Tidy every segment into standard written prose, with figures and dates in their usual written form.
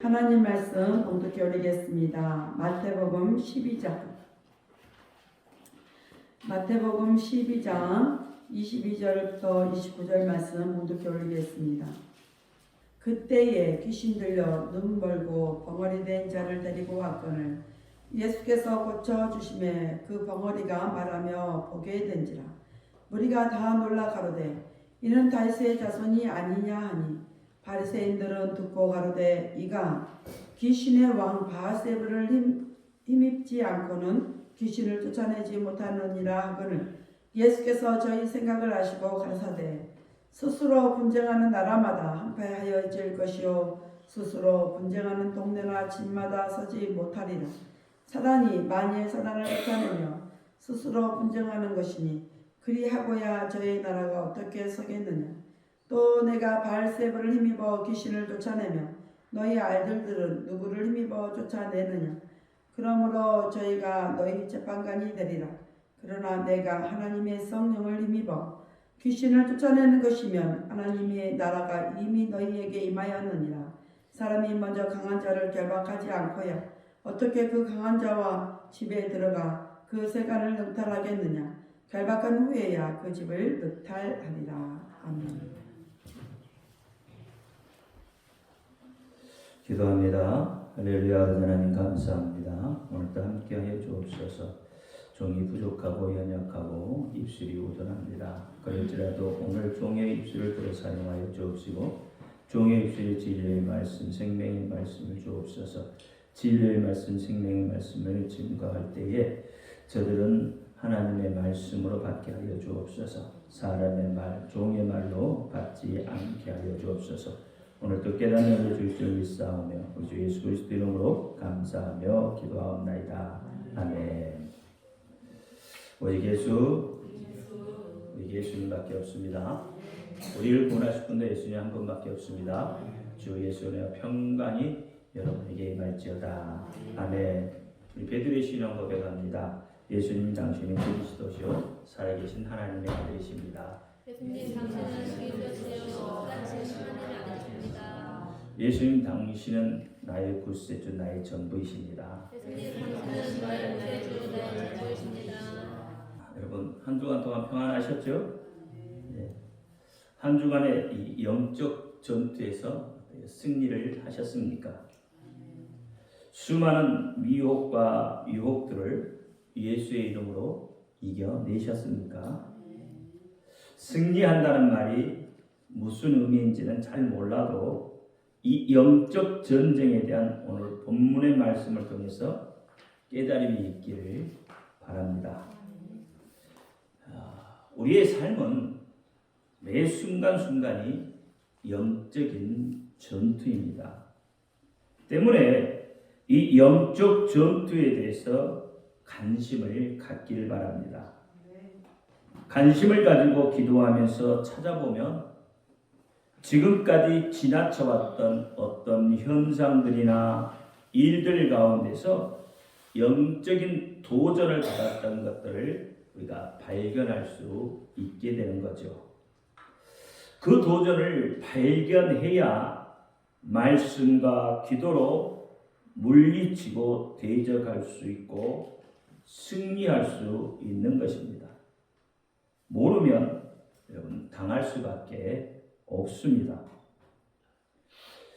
하나님 말씀 봉독해 올리겠습니다. 마태복음 12장 22절부터 29절 말씀 봉독해 올리겠습니다. 그때에 귀신 들려 눈 멀고 벙어리 된 자를 데리고 왔거늘 예수께서 고쳐주심에 그 벙어리가 말하며 보게 된지라. 무리가 다 놀라 가로되 이는 다윗의 자손이 아니냐 하니 바리새인들은 듣고 가로되 이가 귀신의 왕 바알세불을 힘입지 않고는 귀신을 쫓아내지 못하느니라 하거늘 예수께서 저희 생각을 아시고 가라사대 스스로 분쟁하는 나라마다 한패하여질 것이요 스스로 분쟁하는 동네나 집마다 서지 못하리라. 사단이 만일 사단을 쫓아내며 스스로 분쟁하는 것이니 그리하고야 저희 나라가 어떻게 서겠느냐. 또 내가 바알세불을 힘입어 귀신을 쫓아내며 너희 아들들은 누구를 힘입어 쫓아내느냐. 그러므로 저희가 너희 재판관이 되리라. 그러나 내가 하나님의 성령을 힘입어 귀신을 쫓아내는 것이면 하나님의 나라가 이미 너희에게 임하였느니라. 사람이 먼저 강한 자를 결박하지 않고야 어떻게 그 강한 자와 집에 들어가 그 세간을 능탈하겠느냐. 결박한 후에야 그 집을 능탈하리라. 아멘. 기도합니다. 할렐루야. 하나님 감사합니다. 오늘도 함께하여 주옵소서. 종이 부족하고 연약하고 입술이 우둔합니다. 그럴지라도 오늘 종의 입술을 들어 사용하여 주옵시고 종의 입술이 진리의 말씀, 생명의 말씀을 주옵소서. 진리의 말씀, 생명의 말씀을 증거할 때에 저들은 하나님의 말씀으로 받게 하여 주옵소서. 사람의 말, 종의 말로 받지 않게 하여 주옵소서. 오늘도 깨닫는 줄 줄 믿사오며 우리 주 예수 그리스도 이름으로 감사하며 기도하옵나이다. 아멘. 우리 예수님밖에 없습니다. 우리를 구원하실 분도 예수님 한 분밖에 없습니다. 주 예수님의 평강이 여러분에게 임할지어다. 아멘. 우리 베드로의 신앙 고백합니다. 예수님 당신은 그리스도시요 살아계신 하나님의 아들이십니다. 예수님 당신은 그리스도시요 살아계신 하나님의 아들이십니다. 예수님 당신은 나의 구세주, 나의 전부이십니다. 예수님 당신은 나의 구세주, 나의 전부이십니다. 여러분 한 주간 동안 평안하셨죠? 네. 한 주간의 이 영적 전투에서 승리를 하셨습니까? 수많은 미혹과 유혹들을 예수의 이름으로 이겨내셨습니까? 승리한다는 말이 무슨 의미인지는 잘 몰라도 이 영적 전쟁에 대한 오늘 본문의 말씀을 통해서 깨달음이 있기를 바랍니다. 우리의 삶은 매 순간순간이 영적인 전투입니다. 때문에 이 영적 전투에 대해서 관심을 갖기를 바랍니다. 관심을 가지고 기도하면서 찾아보면 지금까지 지나쳐왔던 어떤 현상들이나 일들 가운데서 영적인 도전을 받았던 것들을 우리가 발견할 수 있게 되는 거죠. 그 도전을 발견해야 말씀과 기도로 물리치고 대적할 수 있고 승리할 수 있는 것입니다. 모르면 여러분 당할 수밖에 없습니다.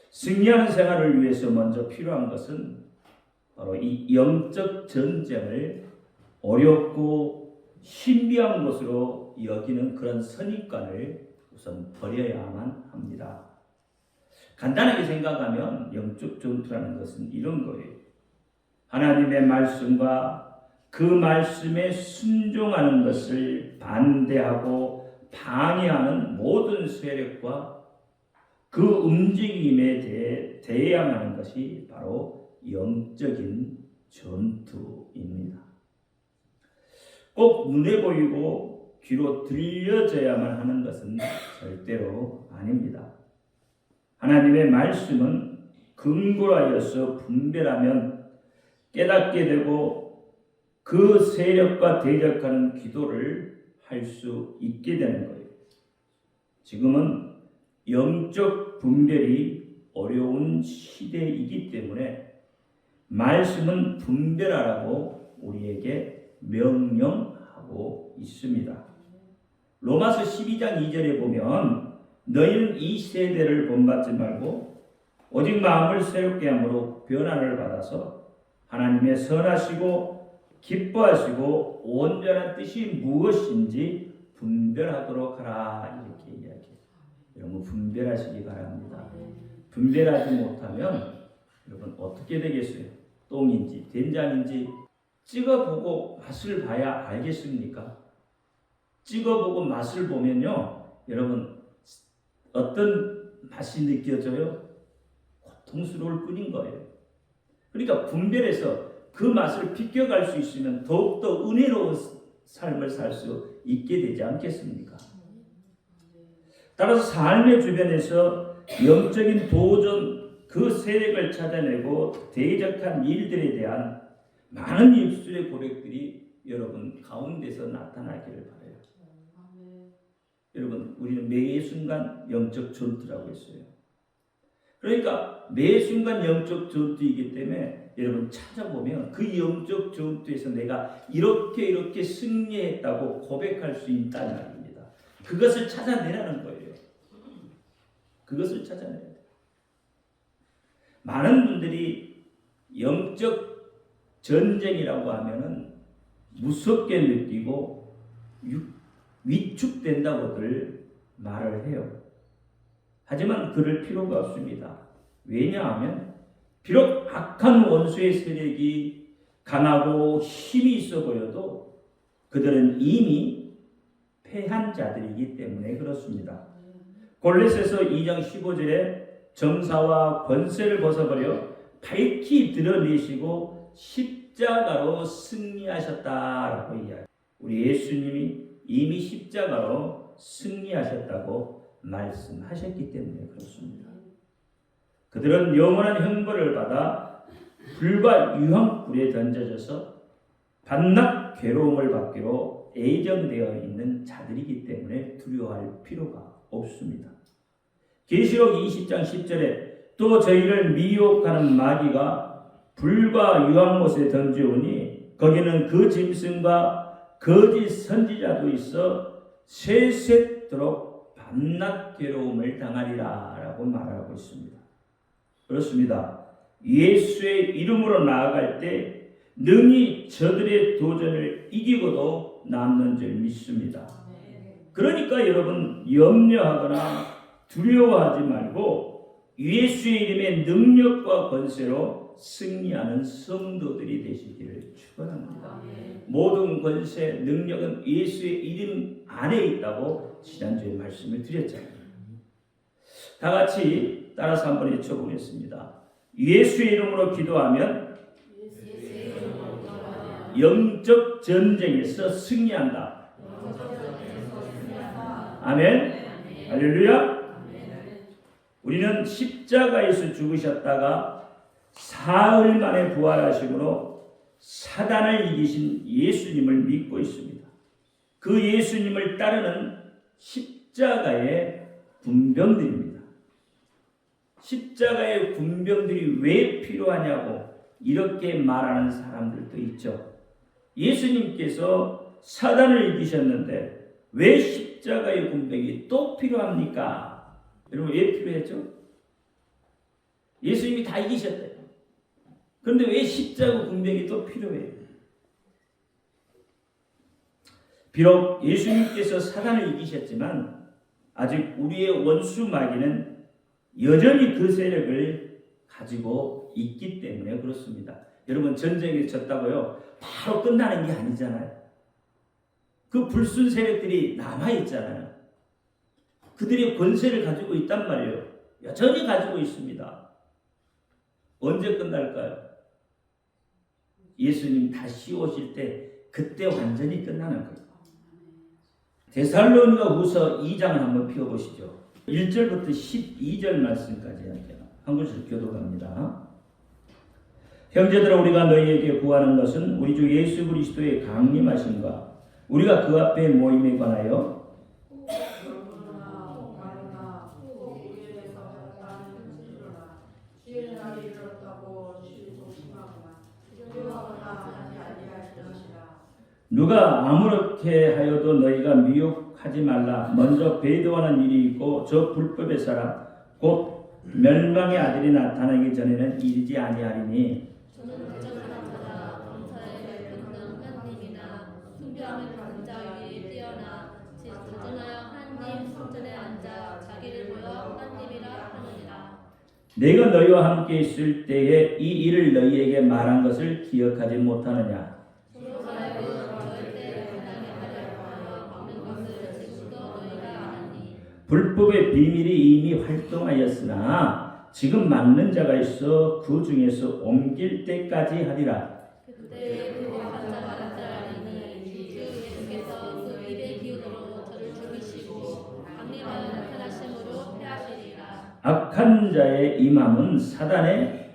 승리하는 생활을 위해서 먼저 필요한 것은 바로 이 영적 전쟁을 어렵고 신비한 것으로 여기는 그런 선입관을 우선 버려야만 합니다. 간단하게 생각하면 영적 전투라는 것은 이런 거예요. 하나님의 말씀과 그 말씀에 순종하는 것을 반대하고 방해하는 모든 세력과 그 움직임에 대해 대항하는 것이 바로 영적인 전투입니다. 꼭 눈에 보이고 귀로 들려져야만 하는 것은 절대로 아닙니다. 하나님의 말씀은 근거하여서 분별하면 깨닫게 되고 그 세력과 대적하는 기도를 할 수 있게 되는 거예요. 지금은 영적 분별이 어려운 시대이기 때문에 말씀은 분별하라고 우리에게 명령하고 있습니다. 로마서 12장 2절에 보면 너희는 이 세대를 본받지 말고 오직 마음을 새롭게 함으로 변화를 받아서 하나님의 선하시고 기뻐하시고 온전한 뜻이 무엇인지 분별하도록 하라 이렇게 이야기해요. 여러분 분별하시기 바랍니다. 분별하지 못하면 여러분 어떻게 되겠어요? 똥인지 된장인지 찍어보고 맛을 봐야 알겠습니까? 찍어보고 맛을 보면요, 여러분 어떤 맛이 느껴져요? 고통스러울 뿐인 거예요. 그러니까 분별해서 그 맛을 비껴갈 수 있으면 더욱더 은혜로운 삶을 살 수 있게 되지 않겠습니까? 따라서 삶의 주변에서 영적인 도전 그 세력을 찾아내고 대적한 일들에 대한 많은 입술의 고백들이 여러분 가운데서 나타나기를 바라요. 여러분 우리는 매 순간 영적 전투라고 했어요. 그러니까 매 순간 영적 전투이기 때문에 여러분 찾아보면 그 영적 전투에서 내가 이렇게 승리했다고 고백할 수 있다는 말입니다. 그것을 찾아내라는 거예요. 그것을 찾아내야 돼요. 많은 분들이 영적 전쟁이라고 하면은 무섭게 느끼고 위축된다고들 말을 해요. 하지만 그럴 필요가 없습니다. 왜냐하면 비록 악한 원수의 세력이 강하고 힘이 있어 보여도 그들은 이미 패한 자들이기 때문에 그렇습니다. 골로새서 2장 15절에 정사와 권세를 벗어버려 밝히 드러내시고 십자가로 승리하셨다라고 이야기합니다. 우리 예수님이 이미 십자가로 승리하셨다고 말씀하셨기 때문에 그렇습니다. 그들은 영원한 형벌을 받아 불과 유황불에 던져져서 반납 괴로움을 받기로 예정되어 있는 자들이기 때문에 두려워할 필요가 없습니다. 계시록 20장 10절에 또 저희를 미혹하는 마귀가 불과 유황못에 던져오니 거기는 그 짐승과 거짓 선지자도 있어 세세토록 밤낮 괴로움을 당하리라 라고 말하고 있습니다. 그렇습니다. 예수의 이름으로 나아갈 때 능히 저들의 도전을 이기고도 남는 줄 믿습니다. 그러니까 여러분 염려하거나 두려워하지 말고 예수의 이름의 능력과 권세로 승리하는 성도들이 되시기를 축원합니다. 모든 권세, 능력은 예수의 이름 안에 있다고 지난주에 말씀을 드렸잖아요. 다 같이 따라서 한번 외쳐보겠습니다. 예수의 이름으로 기도하면 영적 전쟁에서 승리한다. 아멘. 할렐루야. 우리는 십자가에서 죽으셨다가 사흘 만에 부활하심으로 사단을 이기신 예수님을 믿고 있습니다. 그 예수님을 따르는 십자가의 군병들입니다. 십자가의 군병들이 왜 필요하냐고 이렇게 말하는 사람들도 있죠. 예수님께서 사단을 이기셨는데 왜 십자가의 군병이 또 필요합니까? 여러분 왜 필요했죠? 예수님이 다 이기셨대요. 그런데 왜 십자가 군병이 또 필요해요? 비록 예수님께서 사단을 이기셨지만 아직 우리의 원수 마귀는 여전히 그 세력을 가지고 있기 때문에 그렇습니다. 여러분 전쟁에 졌다고요 바로 끝나는 게 아니잖아요. 그 불순 세력들이 남아있잖아요. 그들이 권세를 가지고 있단 말이에요. 여전히 가지고 있습니다. 언제 끝날까요? 예수님 다시 오실 때 그때 완전히 끝나는 거예요. 데살로니가 후서 2장을 한번 펴보시죠. 1절부터 12절 말씀까지 한 구절 교독합니다. 형제들아 우리가 너희에게 구하는 것은 우리 주 예수 그리스도의 강림하심과 우리가 그 앞에 모임에 관하여 누가 아무렇게 하여도 너희가 미혹하지 말라. 먼저 배도하는 일이 있고 저 불법의 사람 곧 멸망의 아들이 나타나기 전에는 이르지 아니하리니 저는 대적하는 자라 범사에 끊는 하나님이나 숭배하는 강자 위에 뛰어나 자전하여 하나님 성전에 앉아 자기를 보여 하나님이라 하느니라. 내가 너희와 함께 있을 때에 이 일을 너희에게 말한 것을 기억하지 못하느냐. 불법의 비밀이 이미 활동하였으나 지금 막는 자가 있어 그 중에서 옮길 때까지 하리라. 그때 그 악한 자가 나타나니 주 예수께서 그 입의 기운으로 저를 죽이시고 강림하여 나타나심으로 패하시리라. 악한 자의 임함은 사단의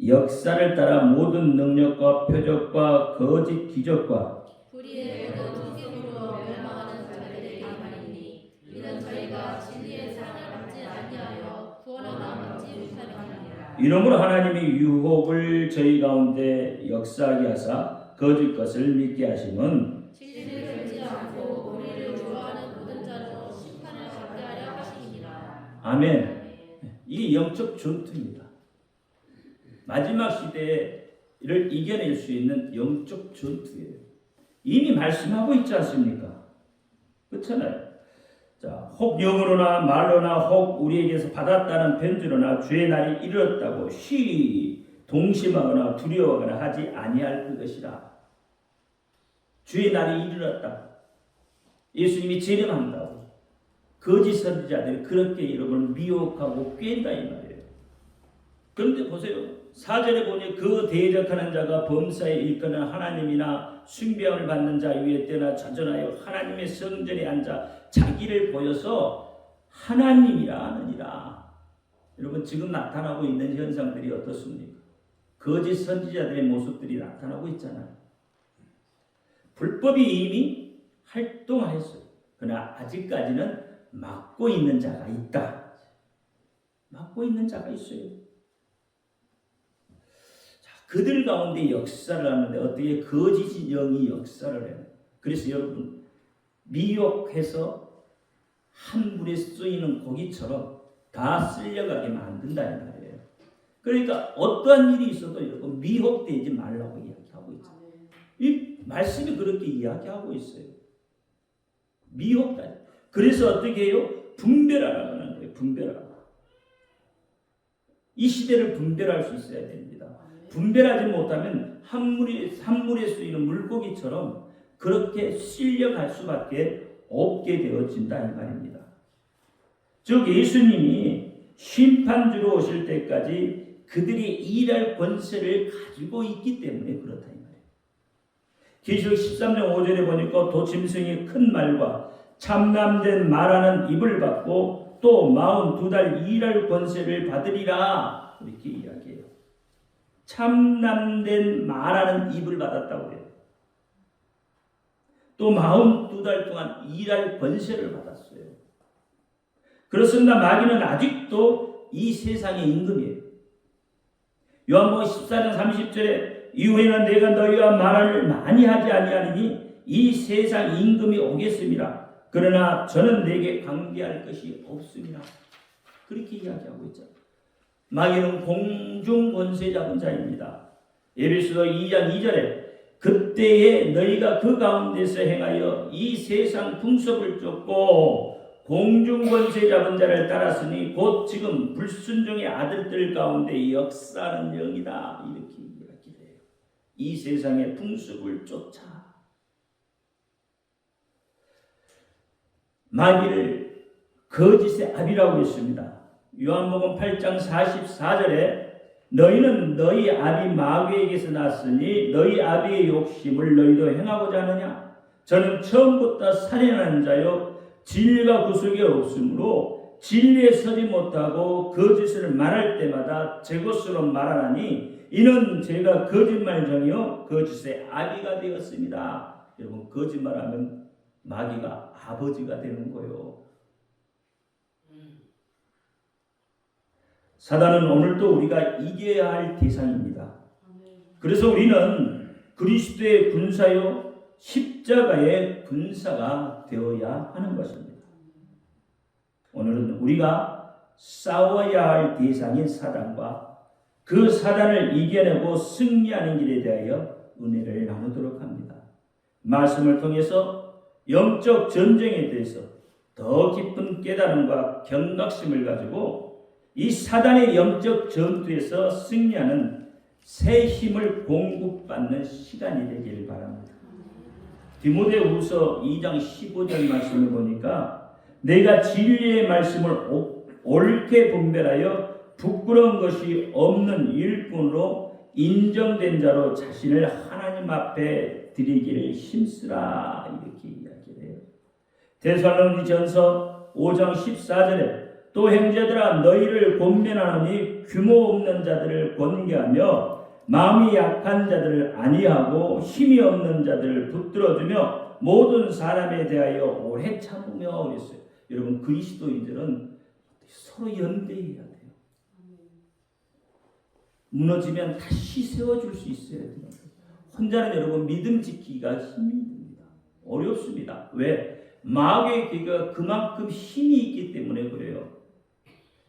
역사를 따라 모든 능력과 표적과 거짓 기적과 불의의 모든 속임으로 멸망하는 자들에게 임하리니 이는 저희가 진리의 상을 받지 아니하여 구원하나 받지 못함이니라. 이러므로 하나님이 유혹을 저희 가운데 역사하게 하사 거짓 것을 믿게 하심은 진리를 듣지 않고 우리를 좋아하는 모든 자로 심판을 받게 하려 하시니라. 아멘. 이게 영적 전투입니다. 마지막 시대를 이겨낼 수 있는 영적 전투예요. 이미 말씀하고 있지 않습니까? 그렇잖아요. 자, 혹 영으로나 말로나 혹 우리에게서 받았다는 편지로나 주의 날이 이르렀다고 쉬 동심하거나 두려워하거나 하지 아니할 것이라. 주의 날이 이르렀다. 예수님이 재림한다고. 거짓 선지자들이 그렇게 여러분을 미혹하고 꿰인다 이 말이에요. 그런데 보세요. 4절에 보니 그 대적하는 자가 범사에 일거는 하나님이나 숭배함을 받는 자 위에 때나 자전하여 하나님의 성전에 앉아 자기를 보여서 하나님이라 하느니라. 여러분 지금 나타나고 있는 현상들이 어떻습니까? 거짓 선지자들의 모습들이 나타나고 있잖아요. 불법이 이미 활동하였어요. 그러나 아직까지는 막고 있는 자가 있다. 막고 있는 자가 있어요. 그들 가운데 역사를 하는데 어떻게 거짓 영이 역사를 해요. 그래서 여러분 미혹해서 한 물에 쓰이는 고기처럼 다 쓸려가게 만든다 이 말이에요. 그러니까 어떠한 일이 있어도 여러분 미혹되지 말라고 이야기하고 있어요. 이 말씀이 그렇게 이야기하고 있어요. 미혹까지. 그래서 어떻게 해요? 분별하라고 하는 거예요. 분별하라. 이 시대를 분별할 수 있어야 됩니다. 분별하지 못하면 한 물에 쓰이는 물고기처럼 그렇게 쓸려갈 수밖에 없게 되어진다 이 말입니다. 즉 예수님이 심판주로 오실 때까지 그들이 일할 권세를 가지고 있기 때문에 그렇다 이 말이에요. 계시록 13장 5절에 보니까 도짐승이 큰 말과 참남된 말하는 입을 받고 또 42달 일할 권세를 받으리라 이렇게 이야기해요. 참남된 말하는 입을 받았다고 해요. 또 42달 동안 일할 권세를 받았어요. 그렇습니다. 마귀는 아직도 이 세상의 임금이에요. 요한복음 14장 30절에 이후에는 내가 너희와 말을 많이 하지 아니하리니 이 세상 임금이 오겠습니다. 그러나 저는 내게 관계할 것이 없습니다. 그렇게 이야기하고 있죠. 마귀는 공중 권세 잡은 자입니다. 에베소서 2장 2절에 그때에 너희가 그 가운데서 행하여 이 세상 풍속을 쫓고 공중 권세 잡은 자를 따랐으니 곧 지금 불순종의 아들들 가운데 역사하는 영이다. 이렇게 이야기해요. 이 세상의 풍속을 쫓아 마귀를 거짓의 아비라고 했습니다. 요한복음 8장 44절에 너희는 너희 아비 마귀에게서 났으니 너희 아비의 욕심을 너희도 행하고자 하느냐? 저는 처음부터 살인하는 자요 진리가 구속이 없으므로 진리에 서지 못하고 거짓을 말할 때마다 제 것으로 말하나니 이는 제가 거짓말쟁이요 거짓의 아비가 되었습니다. 여러분 거짓말하면 마귀가 아버지가 되는 거예요. 사단은 오늘도 우리가 이겨야 할 대상입니다. 그래서 우리는 그리스도의 군사요 십자가의 군사가 되어야 하는 것입니다. 오늘은 우리가 싸워야 할 대상인 사단과 그 사단을 이겨내고 승리하는 길에 대하여 은혜를 나누도록 합니다. 말씀을 통해서 영적 전쟁에 대해서 더 깊은 깨달음과 경각심을 가지고 이 사단의 영적 전투에서 승리하는 새 힘을 공급받는 시간이 되기를 바랍니다. 디모데후서 2장 15절 말씀을 보니까 내가 진리의 말씀을 옳게 분별하여 부끄러운 것이 없는 일꾼으로 인정된 자로 자신을 하나님 앞에 드리기를 힘쓰라 이렇게 이야기를 해요. 데살로니전서 5장 14절에 또 형제들아 너희를 권면하노니 규모 없는 자들을 권계하며 마음이 약한 자들을 안위하고 힘이 없는 자들을 붙들어주며 모든 사람에 대하여 오래 참으며 그랬어요. 여러분 그리스도인들은 서로 연대해야 돼요. 무너지면 다시 세워줄 수 있어야 돼요. 혼자는 여러분 믿음 지키기가 힘이 듭니다. 어렵습니다. 왜? 마귀의 기가 그만큼 힘이 있기 때문에 그래요.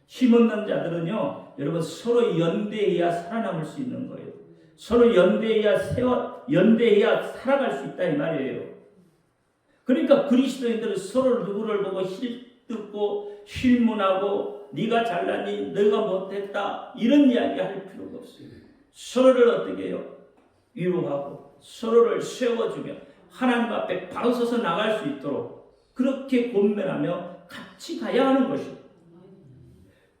힘없는 자들은요, 여러분 서로 연대해야 살아남을 수 있는 거예요. 서로 연대해야 살아갈 수 있다 이 말이에요. 그러니까 그리스도인들은 서로 누구를 보고 힐뜯고 실문하고 네가 잘났니? 너가 못했다 이런 이야기 할 필요가 없어요. 서로를 어떻게 해요? 위로하고 서로를 세워주며 하나님 앞에 바로 서서 나갈 수 있도록 그렇게 권면하며 같이 가야 하는 것입니다.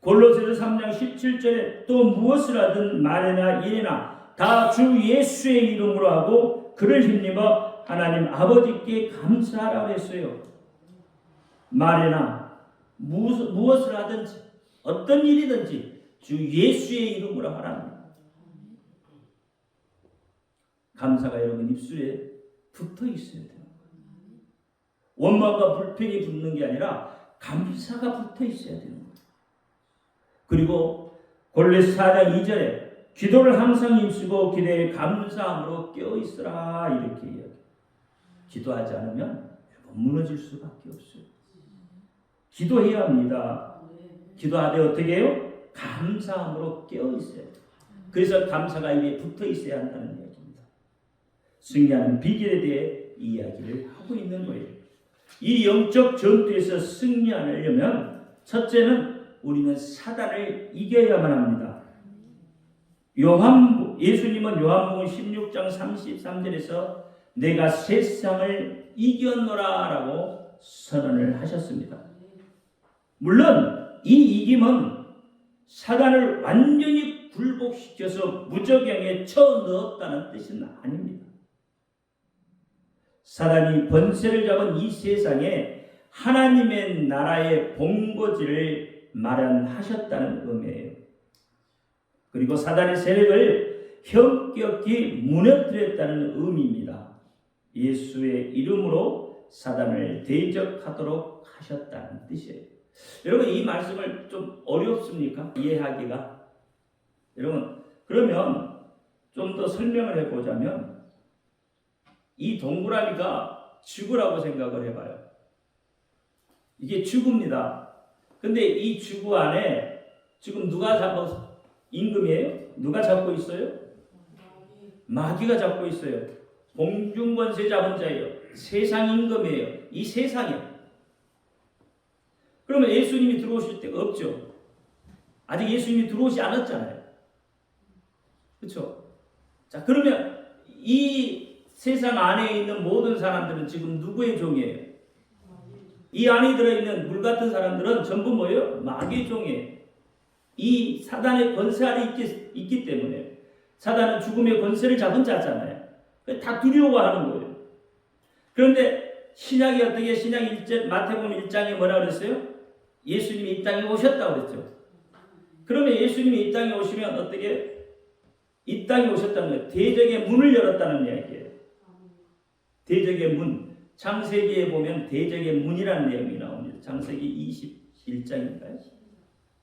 골로새서 3장 17절에 또 무엇을 하든 말이나 일이나 다 주 예수의 이름으로 하고 그를 힘입어 하나님 아버지께 감사하라고 했어요. 말이나 무엇을 하든지 어떤 일이든지 주 예수의 이름으로 하라는 감사가 여러분 입술에 붙어 있어야 돼요. 원망과 불평이 붙는 게 아니라 감사가 붙어 있어야 되는 거예요. 그리고 골로새 4장 2절에 기도를 항상 힘쓰고 기도에 감사함으로 깨어있으라 이렇게 이야기해요. 기도하지 않으면 무너질 수밖에 없어요. 기도해야 합니다. 기도하되 어떻게 해요? 감사함으로 깨어있어야 돼요. 그래서 감사가 입에 붙어 있어야 한다는 이야기입니다. 승리하는 비결에 대해 이야기를 하고 있는 거예요. 이 영적 전투에서 승리하려면 첫째는 우리는 사단을 이겨야만 합니다. 예수님은 요한복음 16장 33절에서 내가 세상을 이겼노라 라고 선언을 하셨습니다. 물론 이 이김은 사단을 완전히 굴복시켜서 무저갱에 쳐넣었다는 뜻은 아닙니다. 사단이 번세를 잡은 이 세상에 하나님의 나라의 본거지를 마련하셨다는 의미예요. 그리고 사단의 세력을 현격히 무너뜨렸다는 의미입니다. 예수의 이름으로 사단을 대적하도록 하셨다는 뜻이에요. 여러분 이 말씀을 좀 어렵습니까? 이해하기가? 여러분 그러면 좀 더 설명을 해보자면 이 동그라미가 지구라고 생각을 해봐요. 이게 지구입니다. 근데 이 지구 안에 지금 누가 잡아서 임금이에요? 누가 잡고 있어요? 마귀가 잡고 있어요. 공중권세 잡은 자예요. 세상 임금이에요. 이 세상에. 그러면 예수님이 들어오실 때가 없죠. 아직 예수님이 들어오지 않았잖아요. 그렇죠? 자, 그러면 이 세상 안에 있는 모든 사람들은 지금 누구의 종이에요? 이 안에 들어있는 물 같은 사람들은 전부 뭐예요? 마귀의 종이에요. 이 사단의 권세 아래 있기 때문에 사단은 죽음의 권세를 잡은 자잖아요. 다 두려워하는 거예요. 그런데 신약이 어떻게 신약 1절 마태복음 1장에 뭐라 그랬어요? 예수님이 이 땅에 오셨다고 그랬죠. 그러면 예수님이 이 땅에 오시면 어떻게 이 땅에 오셨다는 거예요. 대적의 문을 열었다는 이야기예요. 대적의 문. 창세기에 보면 대적의 문이라는 내용이 나옵니다. 창세기 21장인가요?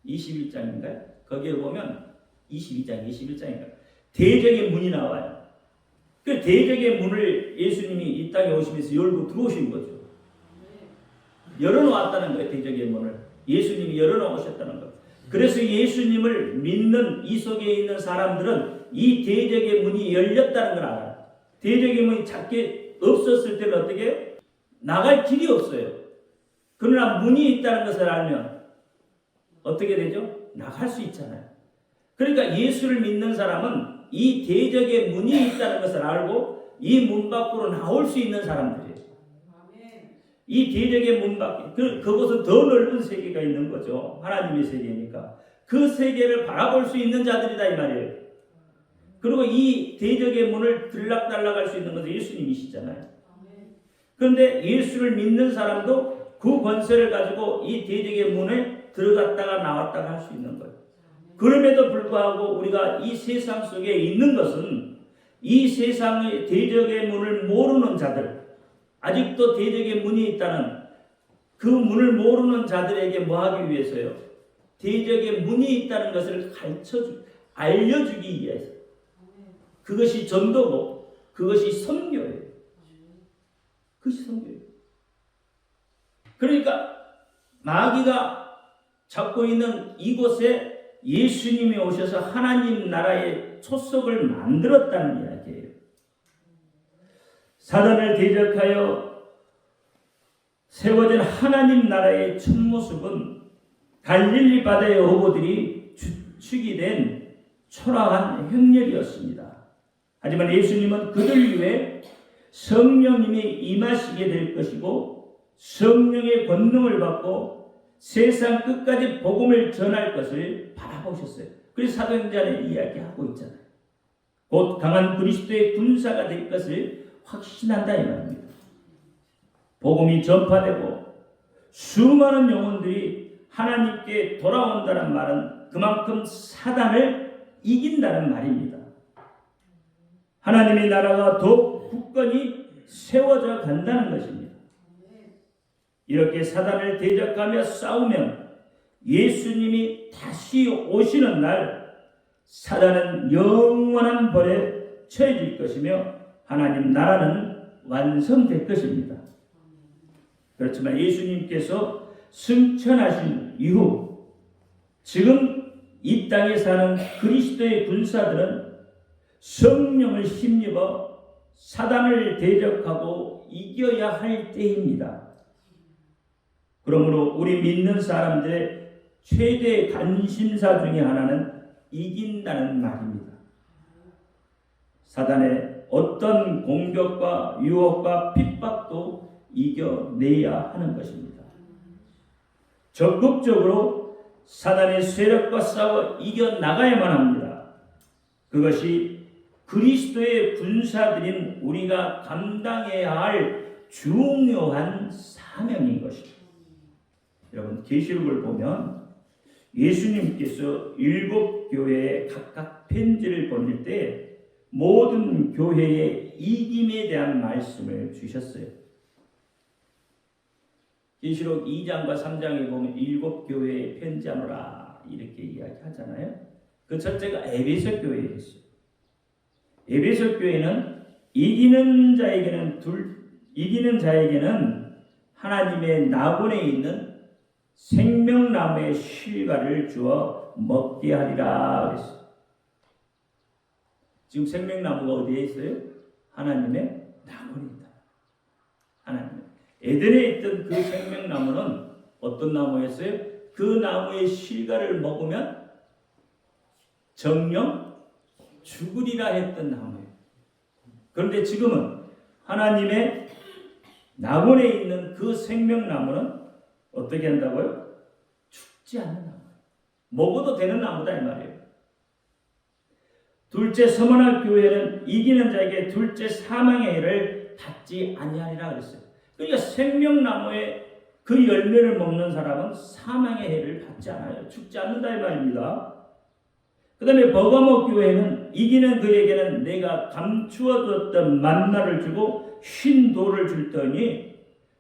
21장인가요? 거기에 보면 22장, 21장인가요? 대적의 문이 나와요. 그 대적의 문을 예수님이 이 땅에 오시면서 열고 들어오신 거죠. 열어놓았다는 거예요. 대적의 문을 예수님이 열어놓으셨다는 거예요. 그래서 예수님을 믿는 이 속에 있는 사람들은 이 대적의 문이 열렸다는 걸 알아요. 대적의 문이 작게 없었을 때는 어떻게 해요? 나갈 길이 없어요. 그러나 문이 있다는 것을 알면 어떻게 되죠? 나갈 수 있잖아요. 그러니까 예수를 믿는 사람은 이 대적의 문이 있다는 것을 알고 이 문 밖으로 나올 수 있는 사람들이에요. 이 대적의 문 밖에 그것은 더 넓은 세계가 있는 거죠. 하나님의 세계니까 그 세계를 바라볼 수 있는 자들이다 이 말이에요. 그리고 이 대적의 문을 들락달락할 수 있는 것은 예수님이시잖아요. 그런데 예수를 믿는 사람도 그 권세를 가지고 이 대적의 문에 들어갔다가 나왔다가 할 수 있는 거예요. 그럼에도 불구하고 우리가 이 세상 속에 있는 것은 이 세상의 대적의 문을 모르는 자들, 아직도 대적의 문이 있다는 그 문을 모르는 자들에게 뭐 하기 위해서요? 대적의 문이 있다는 것을 알려주기 위해서. 그것이 전도고 그것이 선교예요. 그것이 선교예요. 그러니까 마귀가 잡고 있는 이곳에 예수님이 오셔서 하나님 나라의 초석을 만들었다는 이야기예요. 사단을 대적하여 세워진 하나님 나라의 첫 모습은 갈릴리 바다의 어부들이 주축이 된 초라한 행렬이었습니다. 하지만 예수님은 그들 위해 성령님이 임하시게 될 것이고 성령의 권능을 받고 세상 끝까지 복음을 전할 것을 바라보셨어요. 그래서 사도행전에 이야기하고 있잖아요. 곧 강한 그리스도의 군사가 될 것을 확신한다 이 말입니다. 복음이 전파되고 수많은 영혼들이 하나님께 돌아온다는 말은 그만큼 사단을 이긴다는 말입니다. 하나님의 나라가 더 굳건히 세워져 간다는 것입니다. 이렇게 사단을 대적하며 싸우면 예수님이 다시 오시는 날 사단은 영원한 벌에 처해질 것이며 하나님 나라는 완성될 것입니다. 그렇지만 예수님께서 승천하신 이후 지금 이 땅에 사는 그리스도의 군사들은 성령을 힘입어 사단을 대적하고 이겨야 할 때입니다. 그러므로 우리 믿는 사람들의 최대 관심사 중에 하나는 이긴다는 말입니다. 사단의 어떤 공격과 유혹과 핍박도 이겨내야 하는 것입니다. 적극적으로 사단의 세력과 싸워 이겨나가야만 합니다. 그것이 그리스도의 군사들인 우리가 감당해야 할 중요한 사명인 것입니다. 여러분 계시록을 보면 예수님께서 7 교회에 각각 편지를 보낼 때 모든 교회의 이김에 대한 말씀을 주셨어요. 계시록 2장과 3장에 보면 7 교회에 편지하노라 이렇게 이야기하잖아요. 그 첫째가 에베소 교회였어요. 에베소 교회는 이기는 자에게는 하나님의 낙원에 있는 생명나무의 실과를 주어 먹게 하리라 그랬어요. 지금 생명나무가 어디에 있어요? 하나님의 낙원에 있다. 하나님. 에덴에 있던 그 생명나무는 어떤 나무였어요? 그 나무의 실과를 먹으면 정령 죽으리라 했던 나무예요. 그런데 지금은 하나님의 낙원에 있는 그 생명나무는 어떻게 한다고요? 죽지 않는 나무. 먹어도 되는 나무다 이 말이에요. 둘째 서머나 교회는 이기는 자에게 둘째 사망의 해를 받지 아니하리라 그랬어요. 그러니까 생명나무의 그 열매를 먹는 사람은 사망의 해를 받지 않아요. 죽지 않는다 이 말입니다. 그 다음에 버가모 교회는 이기는 그에게는 내가 감추어뒀던 만나를 주고 쉰 돌을 줄 터니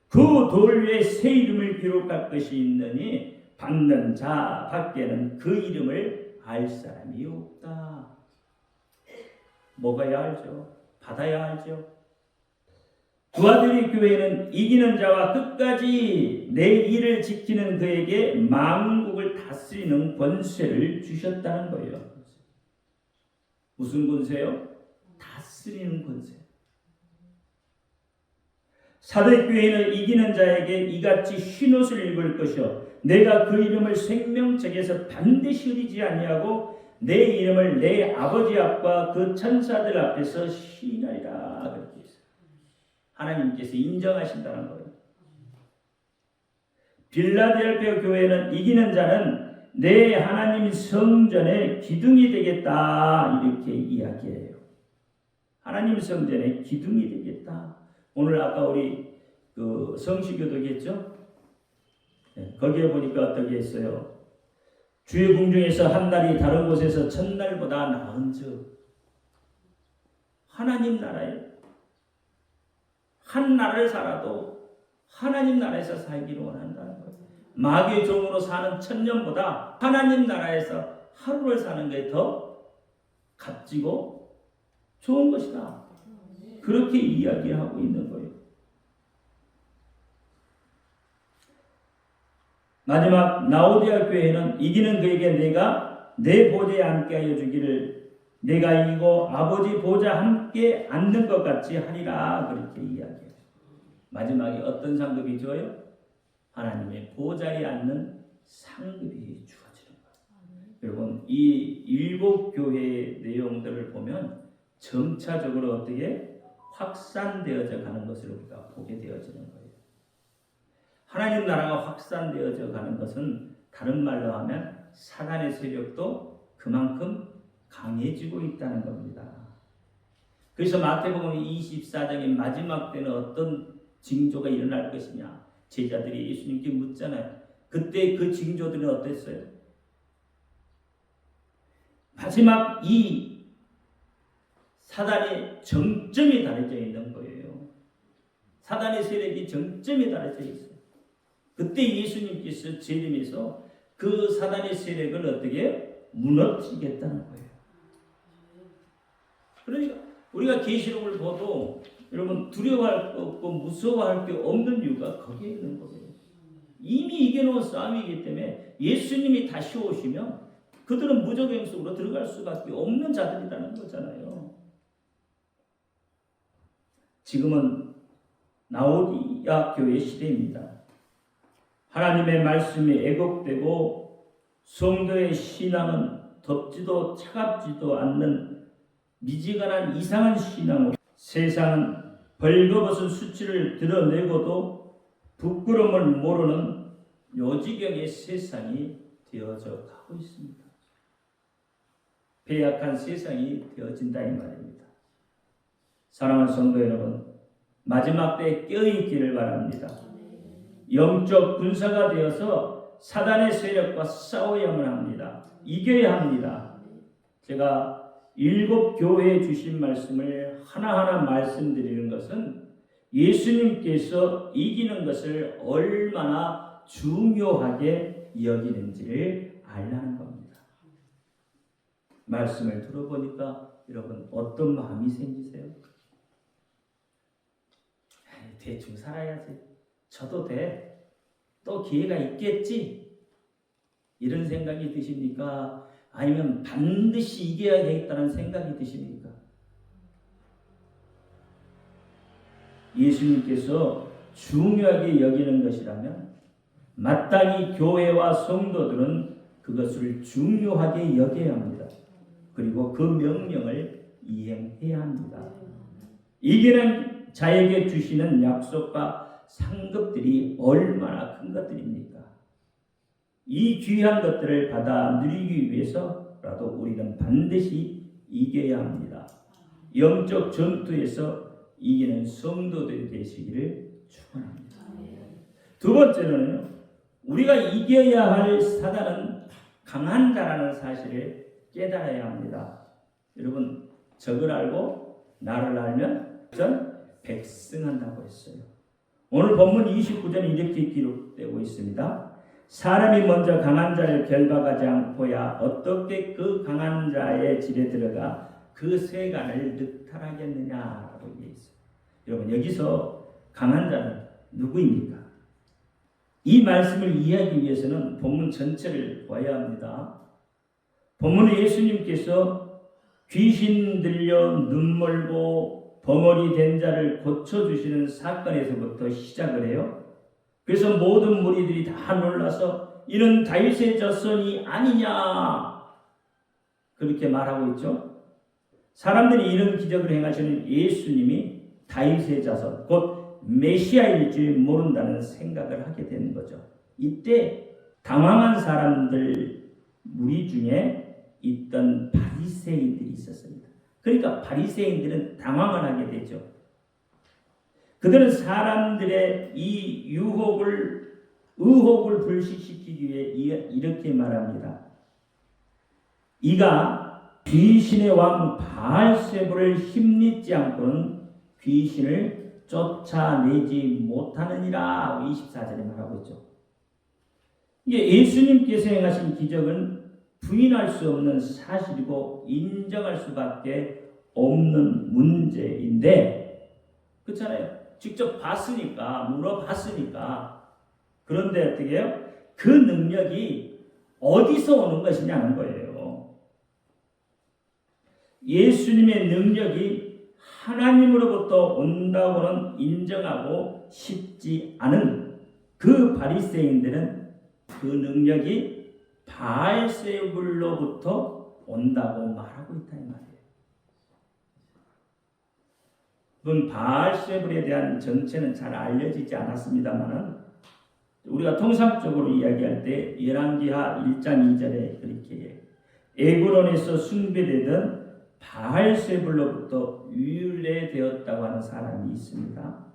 그 돌 위에 새 이름을 기록할 것이 있느니 받는 자 밖에는 그 이름을 알 사람이 없다. 먹어야 알죠. 받아야 알죠. 두아들이 교회는 이기는 자와 끝까지 내 일을 지키는 그에게 만국을 다스리는 권세를 주셨다는 거예요. 무슨 권세요? 다스리는 권세. 사도교회는 이기는 자에게 이같이 흰옷을 입을 것이요 내가 그 이름을 생명책에서 반드시 흐리지 아니하고 내 이름을 내 아버지 앞과 그 천사들 앞에서 시인하리라. 그렇게 했어요. 하나님께서 인정하신다는 거예요. 빌라델피아 교회는 이기는 자는 내 하나님 성전의 기둥이 되겠다 이렇게 이야기해요. 하나님 성전의 기둥이 되겠다. 오늘 아까 우리 그 성시교도겠죠? 네, 거기에 보니까 어떻게 했어요? 주의 궁중에서 한 날이 다른 곳에서 첫날보다 나은즉 하나님 나라에 한 날을 살아도 하나님 나라에서 살기를 원한다는 거예요. 마귀의 종으로 사는 1000년보다 하나님 나라에서 하루를 사는 게 더 값지고 좋은 것이다. 그렇게 이야기하고 있는 거예요. 마지막 라오디아 교회는 이기는 그에게 내가 내 보좌에 앉게 하여 주기를 내가 이기고 아버지 보좌 함께 앉는 것 같이 하리라. 그렇게 이야기해요. 마지막에 어떤 상급이 줘요? 하나님의 보좌에 앉는 상급이 주어지는 거예요. 여러분 이 7교회의 내용들을 보면 점차적으로 어떻게 확산되어져 가는 것을 우리가 보게 되어지는 거예요. 하나님 나라가 확산되어져 가는 것은 다른 말로 하면 사단의 세력도 그만큼 강해지고 있다는 겁니다. 그래서 마태복음 24장의 마지막 때는 어떤 징조가 일어날 것이냐 제자들이 예수님께 묻잖아요. 그때 그 징조들은 어땠어요? 마지막 이 사단의 정점이 달해져 있는 거예요. 사단의 세력이 정점에 달해져 있어요. 그때 예수님께서 재림해서 그 사단의 세력을 어떻게 무너뜨리겠다는 거예요. 그러니까 우리가 계시록을 봐도 여러분 두려워할 게 없고 무서워할 게 없는 이유가 거기에 있는 거예요. 이미 이겨놓은 싸움이기 때문에 예수님이 다시 오시면 그들은 무적행 속으로 들어갈 수밖에 없는 자들이라는 거잖아요. 지금은 라오디아 교회 시대입니다. 하나님의 말씀이 애곡되고 성도의 신앙은 덥지도 차갑지도 않는 미지근한 이상한 신앙으로 세상은 벌거벗은 수치를 드러내고도 부끄러움을 모르는 요지경의 세상이 되어져 가고 있습니다. 배약한 세상이 되어진다 이 말입니다. 사랑하는 성도 여러분, 마지막 때에 깨어있기를 바랍니다. 영적 군사가 되어서 사단의 세력과 싸워야만 합니다. 이겨야 합니다. 제가 7교회에 주신 말씀을 하나하나 말씀드리는 것은 예수님께서 이기는 것을 얼마나 중요하게 여기는지를 알라는 겁니다. 말씀을 들어보니까 여러분 어떤 마음이 생기세요? 대충 살아야지. 저도 돼. 또 기회가 있겠지. 이런 생각이 드십니까? 아니면 반드시 이겨야 되겠다는 생각이 드십니까? 예수님께서 중요하게 여기는 것이라면 마땅히 교회와 성도들은 그것을 중요하게 여겨야 합니다. 그리고 그 명령을 이행해야 합니다. 이기는 자에게 주시는 약속과 상급들이 얼마나 큰 것들입니까? 이 귀한 것들을 받아 누리기 위해서라도 우리는 반드시 이겨야 합니다. 영적 전투에서 이기는 성도들이 되시기를 축원합니다. 두 번째는 우리가 이겨야 할 사단은 강한 자라는 사실을 깨달아야 합니다. 여러분 적을 알고 나를 알면 전 백승한다고 했어요. 오늘 본문 29절에 이렇게 기록되고 있습니다. 사람이 먼저 강한 자를 결박하지 않고야 어떻게 그 강한 자의 질에 들어가 그 세간을 늑탈하겠느냐라고 얘기했어요. 여러분 여기서 강한 자는 누구입니까? 이 말씀을 이해하기 위해서는 본문 전체를 봐야 합니다. 본문에 예수님께서 귀신 들려 눈멀고 벙어리 된 자를 고쳐주시는 사건에서부터 시작을 해요. 그래서 모든 무리들이 다 놀라서 이는 다윗의 자손이 아니냐 그렇게 말하고 있죠. 사람들이 이런 기적을 행하시는 예수님이 다윗의 자손 곧 메시아일 줄 모른다는 생각을 하게 되는 거죠. 이때 당황한 사람들 무리 중에 있던 바리새인들이 있었습니다. 그러니까 바리새인들은 당황을 하게 되죠. 그들은 사람들의 이 의혹을 불식시키기 위해 이렇게 말합니다. 이가 귀신의 왕 바알세불을 힘입지 않고는 귀신을 쫓아내지 못하느니라. 24절에 말하고 있죠. 이게 예수님께서 행하신 기적은 부인할 수 없는 사실이고 인정할 수밖에 없는 문제인데, 그렇잖아요. 직접 봤으니까, 물어봤으니까. 그런데 어떻게 해요? 그 능력이 어디서 오는 것이냐는 거예요. 예수님의 능력이 하나님으로부터 온다고는 인정하고 싶지 않은 그 바리새인들은 그 능력이 바알세불로부터 온다고 말하고 있다 이 말이에요. 물론 바알세불에 대한 정체는 잘 알려지지 않았습니다만은 우리가 통상적으로 이야기할 때 열왕기하 1장 2절에 그렇게 에그론에서 숭배되던 바알세불로부터 유래되었다고 하는 사람이 있습니다.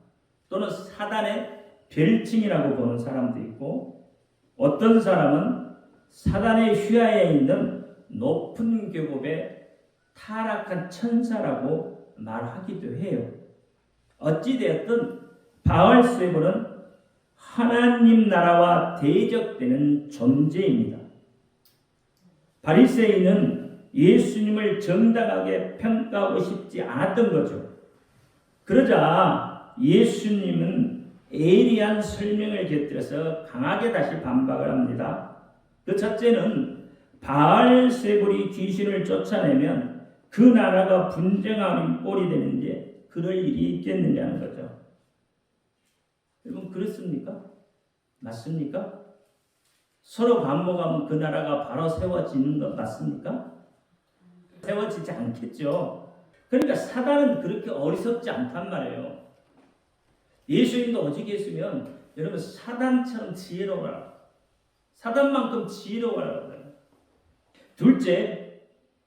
또는 사단의 별칭이라고 보는 사람도 있고, 어떤 사람은 사단의 휘하에 있는 높은 계급의 타락한 천사라고 말하기도 해요. 어찌되었든 바알세불은 하나님 나라와 대적되는 존재입니다. 바리새인은 예수님을 정당하게 평가하고 싶지 않았던 거죠. 그러자 예수님은 예리한 설명을 곁들여서 강하게 다시 반박을 합니다. 그 첫째는 바알세불이 귀신을 쫓아내면 그 나라가 분쟁하는 꼴이 되는데 그럴 일이 있겠느냐는 거죠. 여러분 그렇습니까? 맞습니까? 서로 반목하면 그 나라가 바로 세워지는 것 맞습니까? 세워지지 않겠죠. 그러니까 사단은 그렇게 어리석지 않단 말이에요. 예수님도 오직 했으면 여러분 사단처럼 지혜로워라. 사단만큼 지혜로워라. 둘째,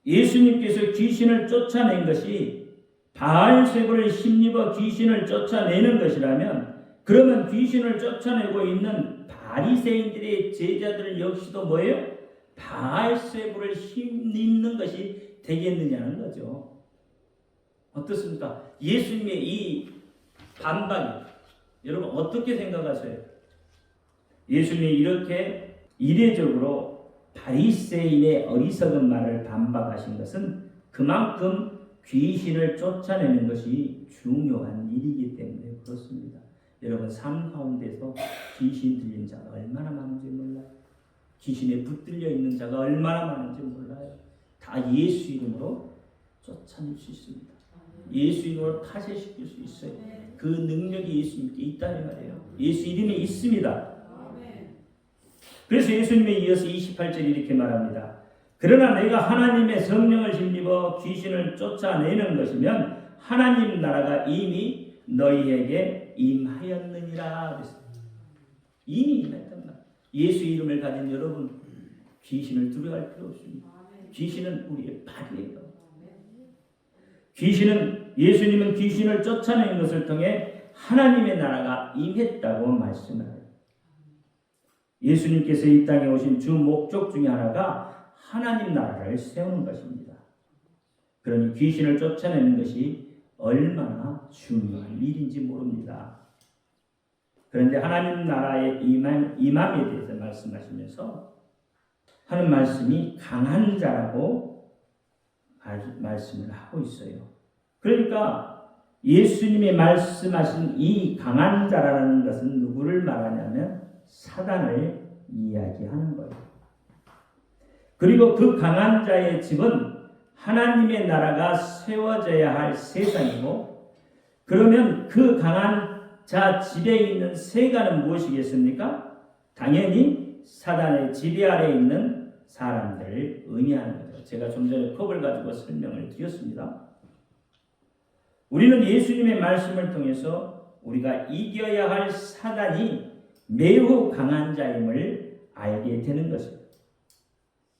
예수님께서 귀신을 쫓아낸 것이 바알세불을 힘입어 귀신을 쫓아내는 것이라면, 그러면 귀신을 쫓아내고 있는 바리새인들의 제자들 역시도 뭐예요? 바알세불을 힘입는 것이 되겠느냐는 거죠. 어떻습니까? 예수님의 이 반박이 여러분 어떻게 생각하세요? 예수님이 이렇게 이례적으로 바리새인의 어리석은 말을 반박하신 것은 그만큼 귀신을 쫓아내는 것이 중요한 일이기 때문에 그렇습니다. 여러분 삶 가운데서 귀신 들린 자가 얼마나 많은지 몰라요. 귀신에 붙들려 있는 자가 얼마나 많은지 몰라요. 다 예수 이름으로 쫓아낼 수 있습니다. 예수 이름으로 타제시킬 수 있어요. 그 능력이 예수님께 있다는 말이에요. 예수 이름에 있습니다. 그래서 예수님에 이어서 28절에 이렇게 말합니다. 그러나 내가 하나님의 성령을 힘입어 귀신을 쫓아내는 것이면 하나님 나라가 이미 너희에게 임하였느니라 그랬습니다. 이미 임했단 말이에요. 예수 이름을 가진 여러분 귀신을 두려워할 필요 없습니다. 귀신은 우리의 발이에요. 예수님은 귀신을 쫓아내는 것을 통해 하나님의 나라가 임했다고 말씀을 해요. 예수님께서 이 땅에 오신 주 목적 중에 하나가 하나님 나라를 세우는 것입니다. 그러니 귀신을 쫓아내는 것이 얼마나 중요한 일인지 모릅니다. 그런데 하나님 나라의 임함에 대해서 말씀하시면서 하는 말씀이 강한 자라고 말씀을 하고 있어요. 그러니까 예수님이 말씀하신 이 강한 자라는 것은 누구를 말하냐면 사단을 이야기하는 거예요. 그리고 그 강한 자의 집은 하나님의 나라가 세워져야 할 세상이고, 그러면 그 강한 자 집에 있는 세가는 무엇이겠습니까? 당연히 사단의 지배 아래에 있는 사람들을 의미하는 거죠. 제가 좀 전에 컵을 가지고 설명을 드렸습니다. 우리는 예수님의 말씀을 통해서 우리가 이겨야 할 사단이 매우 강한 자임을 알게 되는 것입니다.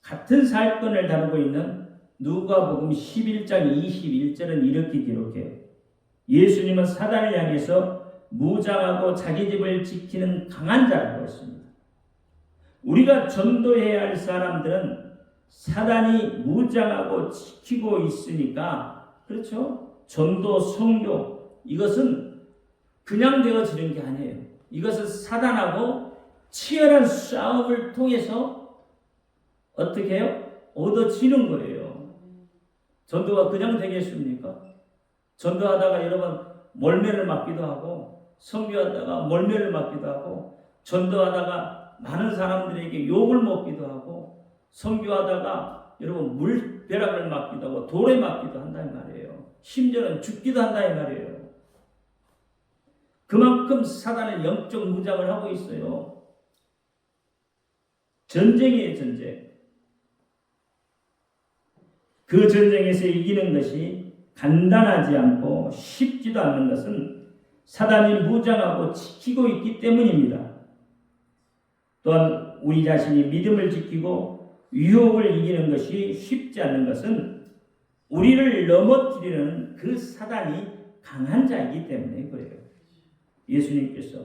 같은 사건을 다루고 있는 누가복음 11장 21절은 이렇게 기록해요. 예수님은 사단을 향해서 무장하고 자기 집을 지키는 강한 자라고 했습니다. 우리가 전도해야 할 사람들은 사단이 무장하고 지키고 있으니까, 그렇죠? 전도, 선교, 이것은 그냥 되어지는 게 아니에요. 이것은 사단하고 치열한 싸움을 통해서 어떻게 해요? 얻어지는 거예요. 전도가 그냥 되겠습니까? 전도하다가 여러분 멀매를 맞기도 하고, 선교하다가 멀매를 맞기도 하고, 전도하다가 많은 사람들에게 욕을 먹기도 하고, 선교하다가 여러분 물벼락을 맞기도 하고 돌에 맞기도 한다는 말이에요. 심지어는 죽기도 한다는 말이에요. 그만큼 사단은 영적 무장을 하고 있어요. 전쟁이에요, 전쟁. 그 전쟁에서 이기는 것이 간단하지 않고 쉽지도 않는 것은 사단이 무장하고 지키고 있기 때문입니다. 또한 우리 자신이 믿음을 지키고 유혹을 이기는 것이 쉽지 않는 것은 우리를 넘어뜨리는 그 사단이 강한 자이기 때문에 그래요. 예수님께서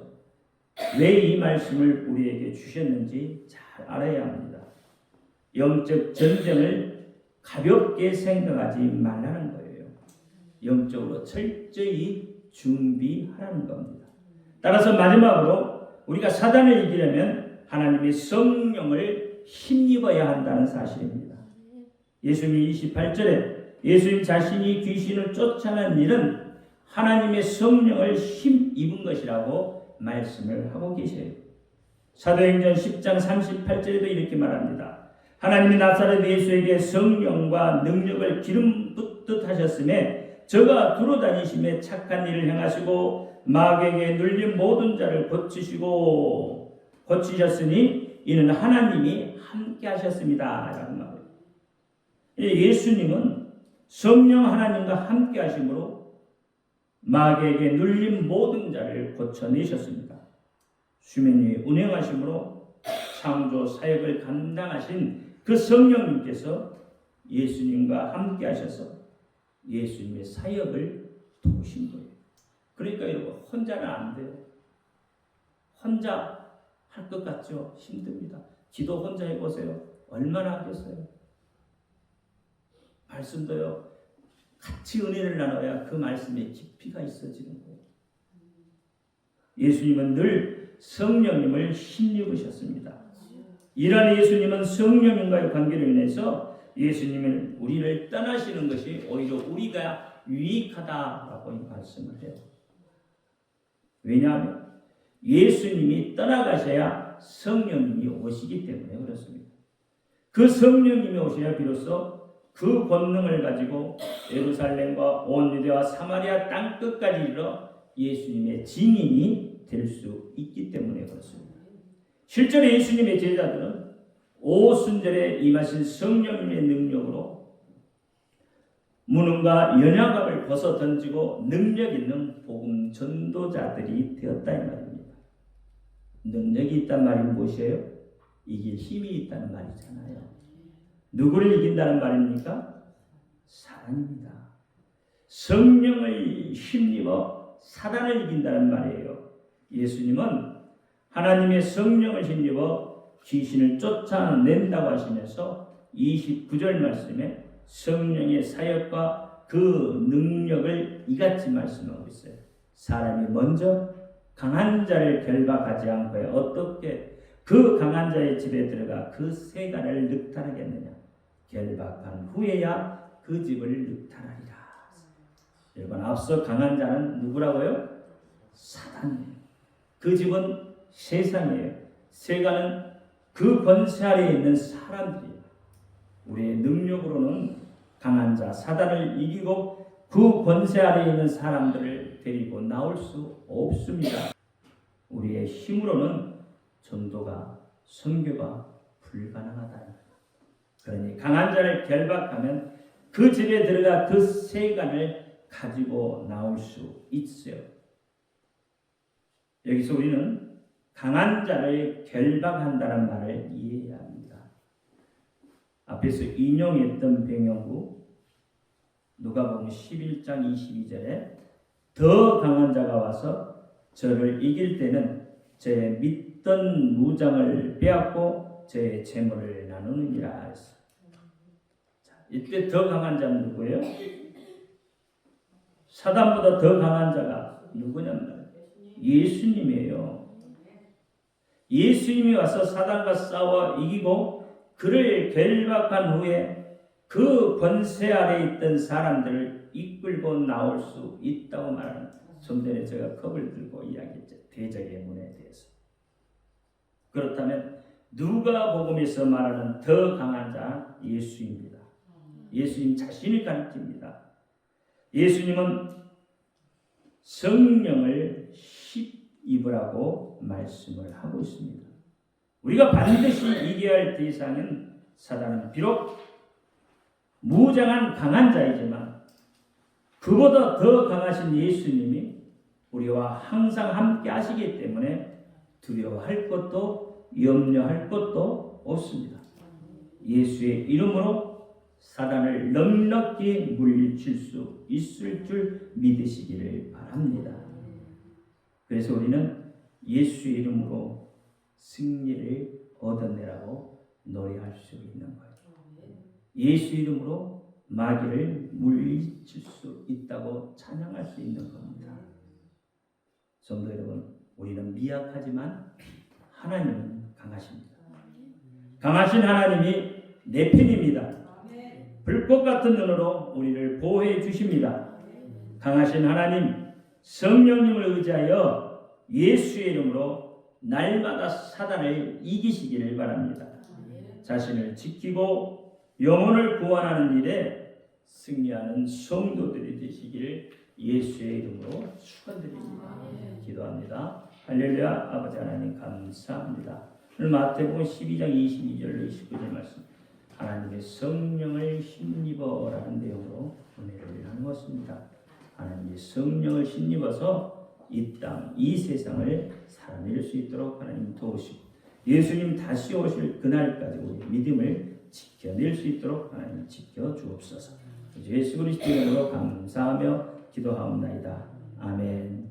왜 이 말씀을 우리에게 주셨는지 잘 알아야 합니다. 영적 전쟁을 가볍게 생각하지 말라는 거예요. 영적으로 철저히 준비하라는 겁니다. 따라서 마지막으로 우리가 사단을 이기려면 하나님의 성령을 힘입어야 한다는 사실입니다. 예수님 28절에 예수님 자신이 귀신을 쫓아낸 일은 하나님의 성령을 힘입은 것이라고 말씀을 하고 계세요. 사도행전 10장 38절에도 이렇게 말합니다. 하나님이 나사렛 예수에게 성령과 능력을 기름 붓듯 하셨음에 저가 두루 다니심에 착한 일을 행하시고 마귀에게 눌린 모든 자를 고치셨으니 이는 하나님이 함께 하셨습니다. 라고 말해요. 예수님은 성령 하나님과 함께 하심으로 마귀에게 눌린 모든 자를 고쳐내셨습니다. 수면 위에 운행하심으로 창조 사역을 감당하신 그 성령님께서 예수님과 함께 하셔서 예수님의 사역을 도우신 거예요. 그러니까 여러분 혼자는 안 돼요. 혼자 할 것 같죠? 힘듭니다. 기도 혼자 해보세요. 얼마나 하겠어요? 말씀도요. 같이 은혜를 나눠야 그 말씀에 깊이가 있어지는 거예요. 예수님은 늘 성령님을 힘입으셨습니다. 이런 예수님은 성령님과의 관계로 인해서 예수님은 우리를 떠나시는 것이 오히려 우리가 유익하다라고 말씀을 해요. 왜냐하면 예수님이 떠나가셔야 성령님이 오시기 때문에 그렇습니다. 그 성령님이 오셔야 비로소 그 권능을 가지고 예루살렘과 온 유대와 사마리아 땅끝까지 이르러 예수님의 증인이 될 수 있기 때문에 그렇습니다. 실제로 예수님의 제자들은 오순절에 임하신 성령님의 능력으로 무능과 연약함을 벗어 던지고 능력 있는 복음 전도자들이 되었다 이 말입니다. 능력이 있단 말이 무엇이에요? 이길 힘이 있다는 말이잖아요. 누구를 이긴다는 말입니까? 사단입니다. 성령을 힘입어 사단을 이긴다는 말이에요. 예수님은 하나님의 성령을 힘입어 귀신을 쫓아낸다고 하시면서 29절 말씀에 성령의 사역과 그 능력을 이같이 말씀하고 있어요. 사람이 먼저 강한 자를 결박하지 않고 어떻게 그 강한 자의 집에 들어가 그 세간을 늑탈하겠느냐. 결박한 후에야 그 집을 늑탈하리라. 여러분, 앞서 강한 자는 누구라고요? 사단이에요. 그 집은 세상이에요. 세간은 그 권세 아래에 있는 사람들이에요. 우리의 능력으로는 강한 자 사단을 이기고 그 권세 아래에 있는 사람들을 데리고 나올 수 없습니다. 우리의 힘으로는 전도가 선교가 불가능하다. 그러니 강한 자를 결박하면 그 집에 들어가 그 세간을 가지고 나올 수 있어요. 여기서 우리는 강한 자를 결박한다는 말을 이해해야 합니다. 앞에서 인용했던 배경구 누가복음 11장 22절에 더 강한 자가 와서 저를 이길 때는 제 믿던 무장을 빼앗고 제 재물을 나누느니라 했어. 이때 더 강한 자는 누구예요? 사단보다 더 강한 자가 누구냐면 예수님이에요. 예수님이 와서 사단과 싸워 이기고 그를 결박한 후에 그 권세 아래 있던 사람들을 이끌고 나올 수 있다고 말하는, 좀 전에 제가 컵을 들고 이야기했죠. 대적의 문에 대해서. 그렇다면 누가복음에서 말하는 더 강한 자 예수입니다. 예수님 자신을 가리킵니다. 예수님은 성령을 입으라고 말씀을 하고 있습니다. 우리가 반드시 이겨야 할 대상은 사단은 비록 무장한 강한 자이지만 그보다 더 강하신 예수님이 우리와 항상 함께 하시기 때문에 두려워할 것도 염려할 것도 없습니다. 예수의 이름으로 사단을 넉넉히 물리칠 수 있을 줄 믿으시기를 바랍니다. 그래서 우리는 예수의 이름으로 승리를 얻어내라고 노래할 수 있는 거예요. 예수 이름으로 마귀를 물리칠 수 있다고 찬양할 수 있는 겁니다. 성도 여러분, 우리는 미약하지만 하나님은 강하십니다. 강하신 하나님이 내 편입니다. 불꽃 같은 눈으로 우리를 보호해 주십니다. 강하신 하나님, 성령님을 의지하여 예수의 이름으로 날마다 사단을 이기시기를 바랍니다. 자신을 지키고 영혼을 구원하는 일에 승리하는 성도들이 되시기를 예수의 이름으로 축원드립니다. 기도합니다. 할렐루야. 아버지 하나님 감사합니다. 오늘 마태복음 12장 22절로 29절 말씀, 하나님의 성령을 힘입어라는 내용으로 은혜를 나누었습니다. 하나님의 성령을 힘입어서 이 땅, 이 세상을 살아낼 수 있도록 하나님 도우시고 예수님 다시 오실 그날까지 우리 믿음을 지켜낼 수 있도록 하나님 지켜주옵소서. 예수 그리스도 이름으로 감사하며 기도하옵나이다. 아멘.